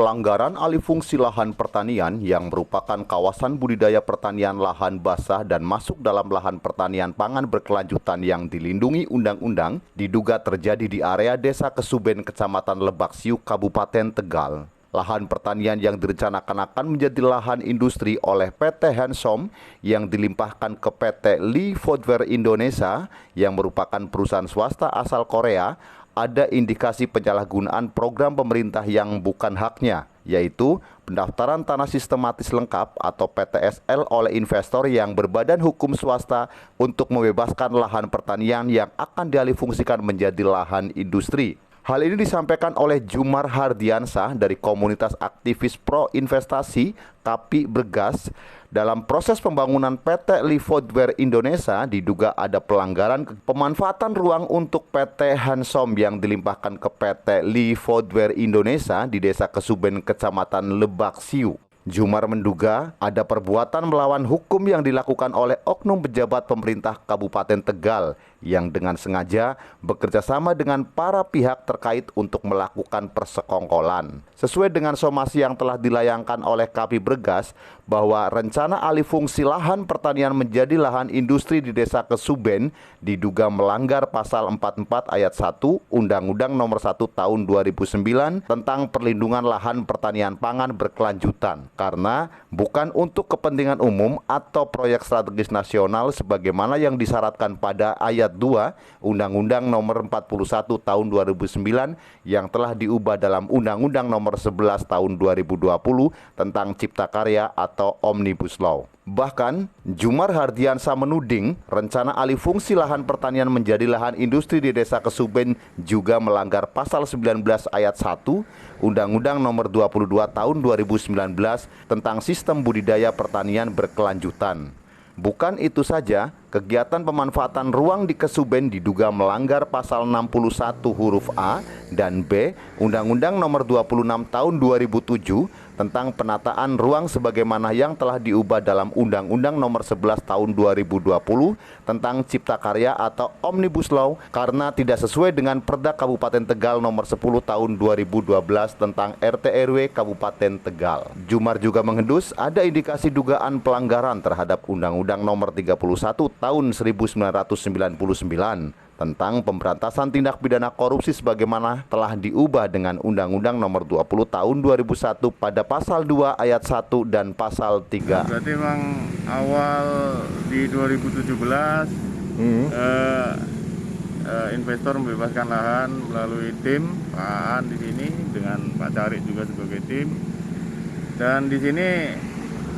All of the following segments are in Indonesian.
pelanggaran alih fungsi lahan pertanian yang merupakan kawasan budidaya pertanian lahan basah dan masuk dalam lahan pertanian pangan berkelanjutan yang dilindungi undang-undang diduga terjadi di area Desa Kesuben, Kecamatan Lebak Siuk, Kabupaten Tegal. Lahan pertanian yang direncanakan akan menjadi lahan industri oleh PT Hansom yang dilimpahkan ke PT Lee Foodware Indonesia yang merupakan perusahaan swasta asal Korea, ada indikasi penyalahgunaan program pemerintah yang bukan haknya, yaitu pendaftaran tanah sistematis lengkap atau PTSL oleh investor yang berbadan hukum swasta untuk membebaskan lahan pertanian yang akan dialihfungsikan menjadi lahan industri. Hal ini disampaikan oleh Jumar Hardiansah dari komunitas aktivis pro investasi KAPI Bergas. Dalam proses pembangunan PT Lee Foodware Indonesia diduga ada pelanggaran pemanfaatan ruang untuk PT Hansom yang dilimpahkan ke PT Lee Foodware Indonesia di Desa Kesuben, Kecamatan Lebak Siuk. Jumar menduga ada perbuatan melawan hukum yang dilakukan oleh oknum pejabat pemerintah Kabupaten Tegal yang dengan sengaja bekerja sama dengan para pihak terkait untuk melakukan persekongkolan. Sesuai dengan somasi yang telah dilayangkan oleh KAPI Bergas bahwa rencana alih fungsi lahan pertanian menjadi lahan industri di Desa Kesuben diduga melanggar pasal 44 ayat 1 Undang-Undang Nomor 1 Tahun 2009 tentang perlindungan lahan pertanian pangan berkelanjutan karena bukan untuk kepentingan umum atau proyek strategis nasional sebagaimana yang disyaratkan pada ayat 2 Undang-Undang Nomor 41 Tahun 2009 yang telah diubah dalam Undang-Undang Nomor 11 Tahun 2020 tentang Cipta Karya atau Omnibus Law. Bahkan, Jumar Hardiansah menuding rencana alih fungsi lahan pertanian menjadi lahan industri di Desa Kesuben juga melanggar pasal 19 ayat 1 Undang-Undang Nomor 22 Tahun 2019 tentang Sistem Budidaya Pertanian Berkelanjutan. Bukan itu saja, kegiatan pemanfaatan ruang di Kesuben diduga melanggar pasal 61 huruf A dan B Undang-Undang Nomor 26 Tahun 2007 tentang penataan ruang sebagaimana yang telah diubah dalam Undang-Undang Nomor 11 Tahun 2020 tentang Cipta Karya atau Omnibus Law karena tidak sesuai dengan Perda Kabupaten Tegal Nomor 10 Tahun 2012 tentang RT RW Kabupaten Tegal. Jumar juga mengendus ada indikasi dugaan pelanggaran terhadap Undang-Undang Nomor 31 Tahun 1999 tentang pemberantasan tindak pidana korupsi sebagaimana telah diubah dengan Undang-Undang Nomor 20 Tahun 2001 pada pasal 2 ayat 1 dan pasal 3. Berarti memang awal di 2017 investor membebaskan lahan melalui tim Pak Aan di sini dengan Pak Carik juga sebagai tim. Dan di sini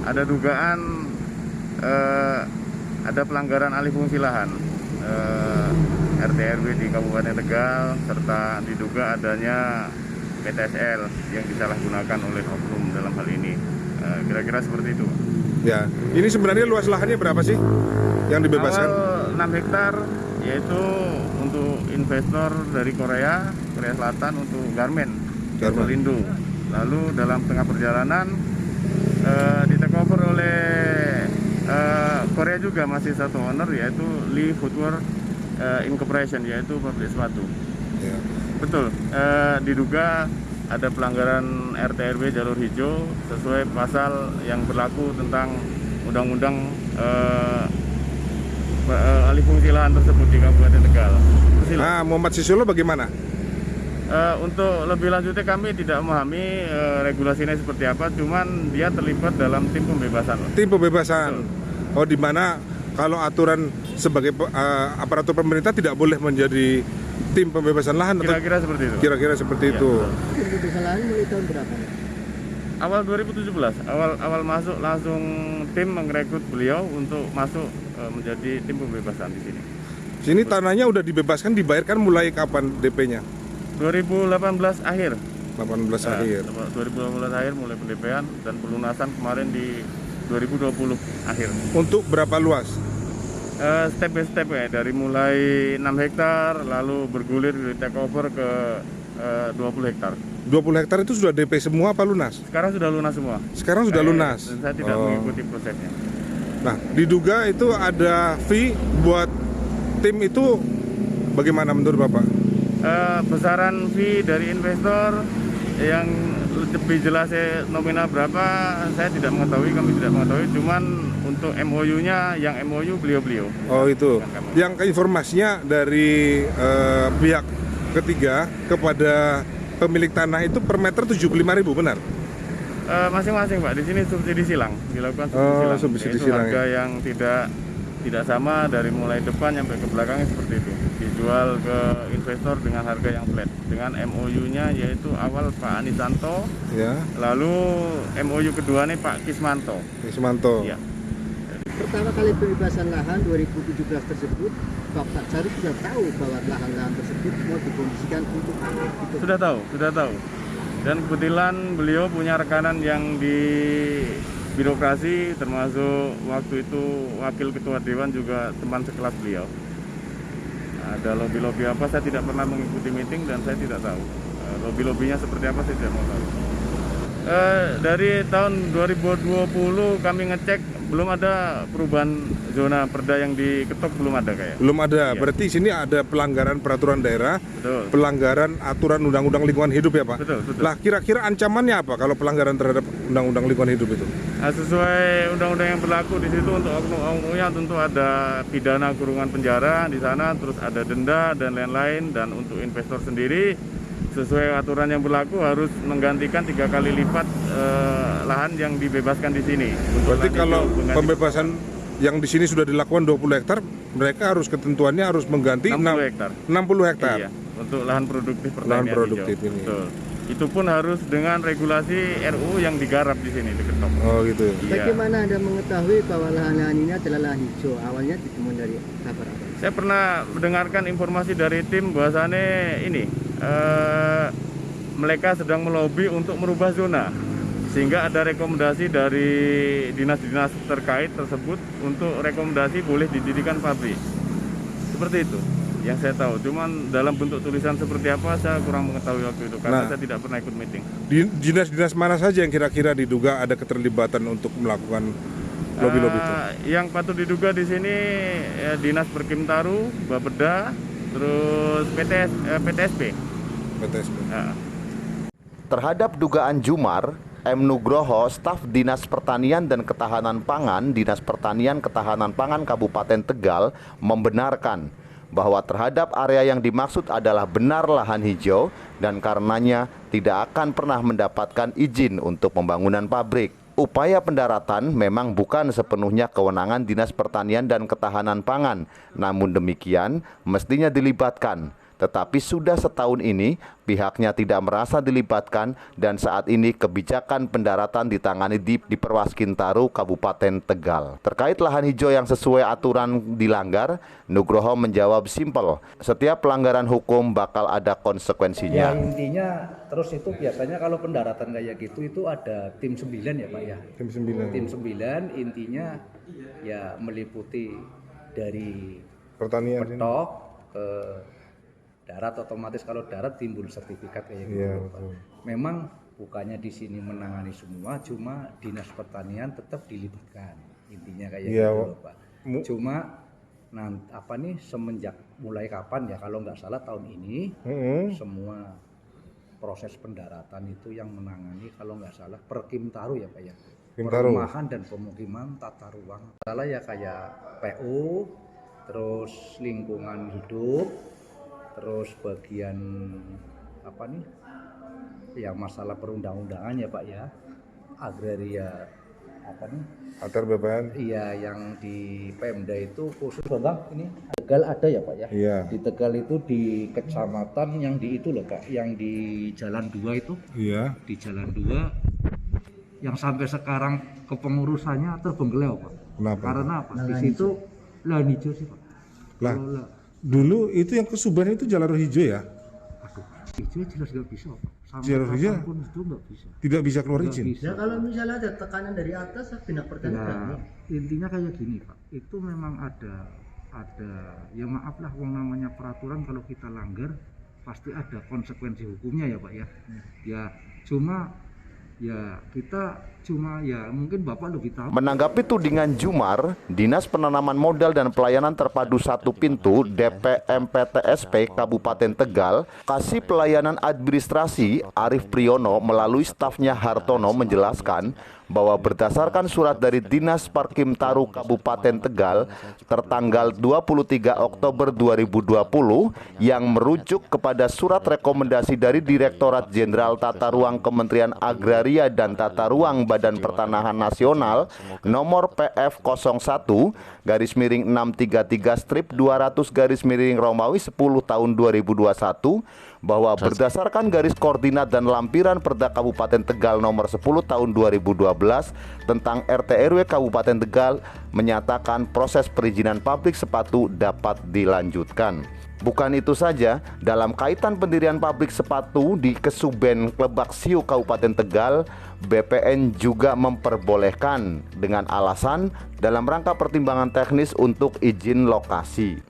ada dugaan ada pelanggaran alih fungsi lahan RT RW di Kabupaten Tegal serta diduga adanya PTSL yang disalahgunakan oleh oknum dalam hal ini. Kira-kira seperti itu. Ya, ini sebenarnya luas lahannya berapa sih yang dibebaskan? Awal 6 hektar yaitu untuk investor dari Korea Selatan untuk garmen. Indo. Lalu dalam tengah perjalanan di take over oleh Korea juga masih satu owner yaitu Lee Foodware Incorporation yaitu pabrik sepatu. Ya. Betul, diduga ada pelanggaran RT RW jalur hijau sesuai pasal yang berlaku tentang Undang-Undang alih fungsi lahan tersebut di Kabupaten Tegal. Nah, Muhammad Sisolo bagaimana? Untuk lebih lanjutnya kami tidak memahami regulasinya seperti apa, cuman dia terlibat dalam tim pembebasan. Tim pembebasan. Betul. Oh, di mana kalau aturan sebagai aparatur pemerintah tidak boleh menjadi tim pembebasan lahan? Kira-kira seperti itu. Kira-kira seperti itu. Tim pembebasan lahan mulai tahun berapa? Awal 2017. Awal masuk langsung tim merekrut beliau untuk masuk menjadi tim pembebasan di sini. Sini tanahnya udah dibebaskan, dibayarkan mulai kapan DP-nya? 2018 akhir. 2018 akhir mulai pendepean dan pelunasan kemarin di 2020 akhir. Untuk berapa luas? Step by step ya, dari mulai 6 hektar lalu bergulir dari take over ke 20 hektar. 20 hektar itu sudah DP semua apa lunas? Sekarang sudah lunas semua. Sekarang sudah lunas? Dan saya tidak mengikuti prosesnya. Nah, diduga itu ada fee buat tim itu bagaimana menurut Bapak? Besaran fee dari investor yang lebih jelasnya nominal berapa saya tidak mengetahui, kami tidak mengetahui. Cuman untuk MOU-nya, yang MOU beliau-beliau. Oh itu, yang informasinya dari pihak ketiga kepada pemilik tanah itu per meter 75.000, benar? Masing-masing Pak, di sini subsidi silang, dilakukan subsidi silang. Subsidi Yaitu silang, harga yang tidak sama dari mulai depan sampai ke belakangnya seperti itu. Dijual ke investor dengan harga yang flat. Dengan MOU-nya yaitu awal Pak Anisanto, Ya. lalu MOU kedua nih Pak Kismanto. Kismanto. Ya. Pertama kali pembebasan lahan 2017 tersebut, Bapak Caru sudah tahu bahwa lahan-lahan tersebut mau dikondisikan untuk pabrik gitu. Sudah tahu. Dan kebetulan beliau punya rekanan yang di birokrasi, termasuk waktu itu wakil ketua dewan juga teman sekelas beliau. Ada lobby-lobby apa, saya tidak pernah mengikuti meeting dan saya tidak tahu. Lobby-lobbynya seperti apa saya tidak mau tahu. Dari tahun 2020 kami ngecek belum ada perubahan zona perda yang diketok, belum ada kayak. Belum ada, Iya. berarti sini ada pelanggaran peraturan daerah, Betul. pelanggaran aturan undang-undang lingkungan hidup ya Pak? Betul. Lah kira-kira ancamannya apa kalau pelanggaran terhadap undang-undang lingkungan hidup itu? Nah, sesuai undang-undang yang berlaku di situ untuk oknum-oknumnya tentu ada pidana kurungan penjara di sana, terus ada denda dan lain-lain. Dan untuk investor sendiri sesuai aturan yang berlaku harus menggantikan 3 kali lipat lahan yang dibebaskan di sini. Untuk Berarti lahan kalau hijau mengganti pembebasan yang di sini sudah dilakukan 20 hektar, mereka harus ketentuannya harus mengganti 60 hektar. 60 hektar. Iya, untuk lahan produktif pertanian Lahan produktif hijau. ini. Betul. Itu pun harus dengan regulasi RUU yang digarap di sini, diketok. Oh gitu. Iya. Bagaimana Anda mengetahui bahwa lahan-lahan ini adalah lahan hijau? Awalnya ditemui dari kabar apa? Saya pernah mendengarkan informasi dari tim bahwasannya ini mereka sedang melobi untuk merubah zona, sehingga ada rekomendasi dari dinas-dinas terkait tersebut untuk rekomendasi boleh didirikan pabrik. Seperti itu yang saya tahu. Cuman dalam bentuk tulisan seperti apa saya kurang mengetahui waktu itu karena saya tidak pernah ikut meeting. Dinas-dinas mana saja yang kira-kira diduga ada keterlibatan untuk melakukan lobby-lobby itu? Yang patut diduga di sini Dinas Perkimtaru, Bapeda, terus PTSP. PTSP. Terhadap dugaan Jumar, M. Nugroho, staf Dinas Pertanian dan Ketahanan Pangan, Dinas Pertanian Ketahanan Pangan Kabupaten Tegal, membenarkan bahwa terhadap area yang dimaksud adalah benar lahan hijau dan karenanya tidak akan pernah mendapatkan izin untuk pembangunan pabrik. Upaya pendaratan memang bukan sepenuhnya kewenangan Dinas Pertanian dan Ketahanan Pangan, namun demikian mestinya dilibatkan. Tetapi sudah setahun ini pihaknya tidak merasa dilibatkan dan saat ini kebijakan pendaratan ditangani di Perwaskitaru Kabupaten Tegal. Terkait lahan hijau yang sesuai aturan dilanggar, Nugroho menjawab simpel, setiap pelanggaran hukum bakal ada konsekuensinya. Ya intinya terus itu biasanya kalau pendaratan kayak gitu itu ada tim 9 ya Pak ya. Tim 9. Tim 9 intinya ya meliputi dari Pertanian. petok ke darat, otomatis kalau darat timbul sertifikat kayak gitu. Iya, Pak. betul. Memang bukannya di sini menangani semua, cuma Dinas Pertanian tetap dilibatkan. Intinya kayak Iya, gitu loh, Pak. Cuma semenjak mulai kapan ya kalau nggak salah tahun ini semua proses pendaratan itu yang menangani kalau nggak salah Perkimtaru ya Pak ya. Perkimtaru. Perumahan dan pemukiman tata ruang. Salah ya kayak PU, terus lingkungan hidup, terus bagian yang masalah perundang-undangan ya Pak ya, agraria Atar BPN. iya yang di Pemda itu khusus Bang ini Tegal ada ya Pak ya. Iya. Di Tegal itu di kecamatan yang di itu loh Pak, yang di Jalan 2 itu, Iya. di Jalan 2 yang sampai sekarang kepengurusannya terbengkelai Pak. Kenapa? Karena apa? Di situ lahan hijau sih Pak. Lah, Kalau dulu itu yang ke Subang itu jalan hijau ya? aduh, hijau jelas nggak bisa Pak. Sampai Jalur hijau? kapanpun itu nggak bisa. Tidak bisa keluar Nggak izin. bisa. Ya kalau misalnya ada tekanan dari atas, Dinas Pertanian Ya, berani. intinya kayak gini Pak, itu memang ada ya maaf lah, wong namanya peraturan kalau kita langgar pasti ada konsekuensi hukumnya ya Pak ya. Ya cuma Ya kita cuma ya mungkin Bapak lebih tahu. Menanggapi tudingan Jumar, Dinas Penanaman Modal dan Pelayanan Terpadu Satu Pintu DPMPTSP Kabupaten Tegal, Kasih Pelayanan Administrasi Arif Priyono melalui stafnya Hartono menjelaskan bahwa berdasarkan surat dari Dinas Parkimtaru Kabupaten Tegal tertanggal 23 Oktober 2020 yang merujuk kepada surat rekomendasi dari Direktorat Jenderal Tata Ruang Kementerian Agraria dan Tata Ruang Badan Pertanahan Nasional nomor PF01-633/200/Romawi 10 tahun 2021 bahwa berdasarkan garis koordinat dan lampiran Perda Kabupaten Tegal nomor 10 tahun 2012 tentang RT/RW Kabupaten Tegal menyatakan proses perizinan pabrik sepatu dapat dilanjutkan. Bukan itu saja, dalam kaitan pendirian pabrik sepatu di Kesuben Klebak Siu Kabupaten Tegal, BPN juga memperbolehkan dengan alasan dalam rangka pertimbangan teknis untuk izin lokasi.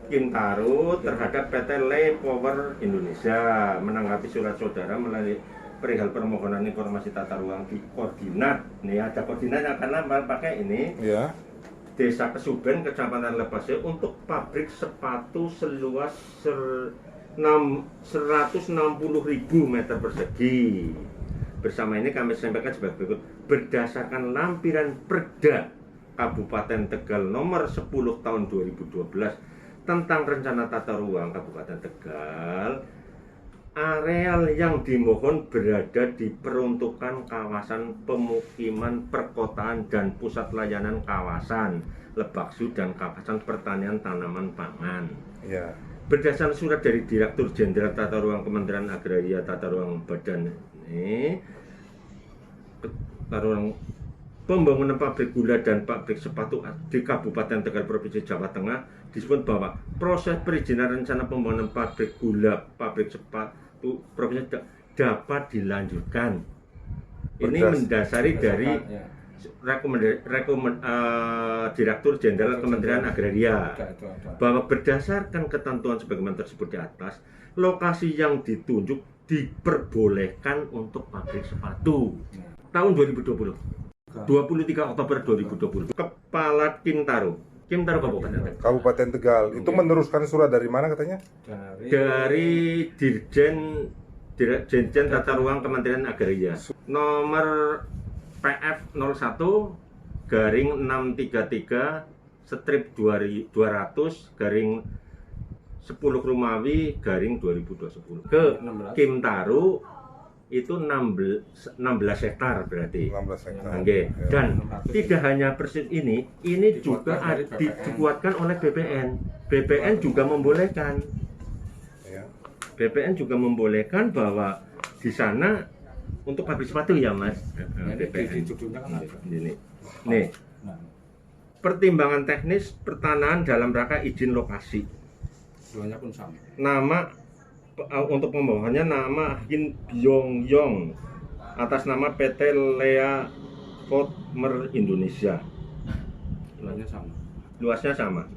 Kimtaru terhadap PT Lei Power Indonesia menanggapi surat saudara melalui perihal permohonan informasi tata ruang di koordinat. Nih ada koordinatnya karena pakai ini. Ya. Desa Kesuben, Kecamatan Lebak Siu untuk pabrik sepatu seluas 160.000 meter persegi. Bersama ini kami sampaikan sebagai berikut. Berdasarkan lampiran Perda Kabupaten Tegal nomor 10 tahun 2012 tentang rencana tata ruang Kabupaten Tegal, areal yang dimohon berada di peruntukan kawasan pemukiman perkotaan dan pusat layanan kawasan Lebak Siu dan kawasan pertanian tanaman pangan. Ya. Berdasarkan surat dari Direktur Jenderal Tata Ruang Kementerian Agraria Tata Ruang Badan Tata Ruang Pembangunan pabrik gula dan pabrik sepatu di Kabupaten Tegal Provinsi Jawa Tengah disebut bahwa proses perizinan rencana pembangunan pabrik gula, pabrik sepatu provinsi dapat dilanjutkan. Ini mendasari dari Direktur Jenderal Kementerian Agraria bahwa berdasarkan ketentuan sebagaimana tersebut di atas, lokasi yang ditunjuk diperbolehkan untuk pabrik sepatu tahun 2020. 23 Oktober 2020. Kepala Kimtaru Kabupaten Tegal itu meneruskan surat dari mana katanya? Dari Dirjen Tata Ruang Kementerian Agraria nomor PF01-33/200/10 Romawi 2020 ke Kimtaru itu 16 hektar berarti. 16 hektar. Okay. Dan tidak hanya persis ini juga dikuatkan oleh BPN. BPN juga membolehkan. BPN juga membolehkan bahwa di sana untuk pabrik sepatu ya Mas. BPN. Nih. Pertimbangan teknis pertanahan dalam rangka izin lokasi. Semuanya pun sama. Nama untuk pembawahannya nama Hin Byong Yong atas nama PT Lea Power Indonesia. Luasnya sama.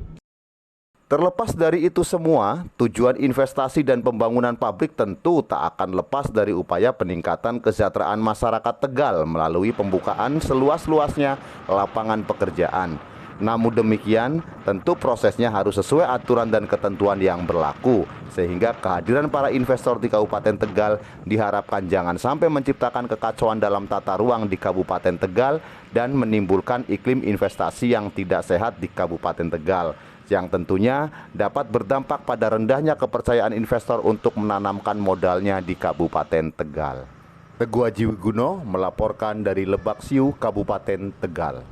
Terlepas dari itu semua, tujuan investasi dan pembangunan pabrik tentu tak akan lepas dari upaya peningkatan kesejahteraan masyarakat Tegal melalui pembukaan seluas-luasnya lapangan pekerjaan. Namun demikian, tentu prosesnya harus sesuai aturan dan ketentuan yang berlaku, sehingga kehadiran para investor di Kabupaten Tegal diharapkan jangan sampai menciptakan kekacauan dalam tata ruang di Kabupaten Tegal dan menimbulkan iklim investasi yang tidak sehat di Kabupaten Tegal, yang tentunya dapat berdampak pada rendahnya kepercayaan investor untuk menanamkan modalnya di Kabupaten Tegal. Teguh Haji Wiguno melaporkan dari Lebak Siu, Kabupaten Tegal.